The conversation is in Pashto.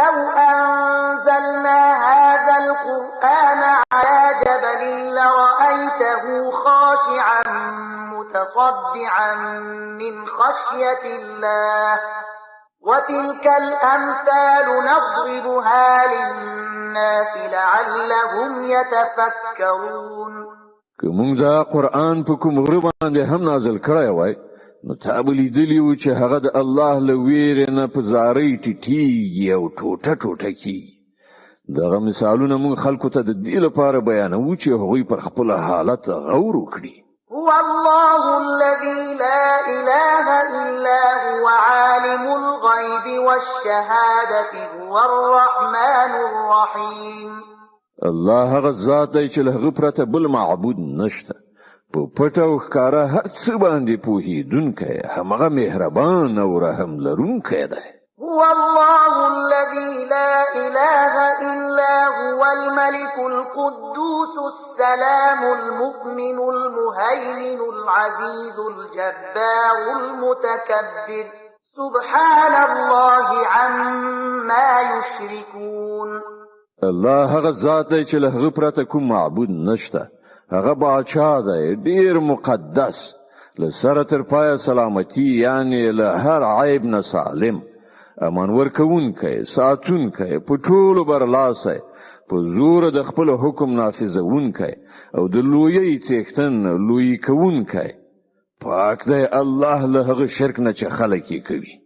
لو أنزلنا هذا القرآن على جبل لرأيته خاشعا متصدعا من خشية الله وتلك الأمثال نضربها للناس لعلهم يتفكرون. که موږ دا قرآن په کوم غره باندې هم نازل کړی وای نو تا به لیدلی و چې هغه د الله له ویرې نه په زارۍ ټیټیږي او ټوټه ټوټه کیږي. دغه مثالونه موږ خلکو ته د دې لپاره بیانوو چې هغوی پر خپل حالت غور وکړي. هو الله الذي لا إله إلا هو عالم الغيب والشهادة هو الرحمن الرحيم. الله هغه ذات دی چې له هغه پرته بل معبود نشته. په پټه او ښکاره هر څه باندې پوهېدونکی همغه مهربان او رحم لرونکی دی. هو الله الذي لا إله إلا هو الملك القدوس السلام المؤمن المهيمن العزيز الجبار المتكبر سبحان الله عما يشركون. الله هغه ذات دی چې له هغه پرته کوم معبود نشته. هغه باچا دی ډیر مقدس له سره تر پایه سلامتی یعنی له هر عیب نه سالم امان ورکوونکی ساتونکی په ټولو برلاسه په زور د خپل حکم نافذونکی او د لویی څښتن لوی کوونکی. پاک دی الله له هغه شرک نه چې خلک یې کوي.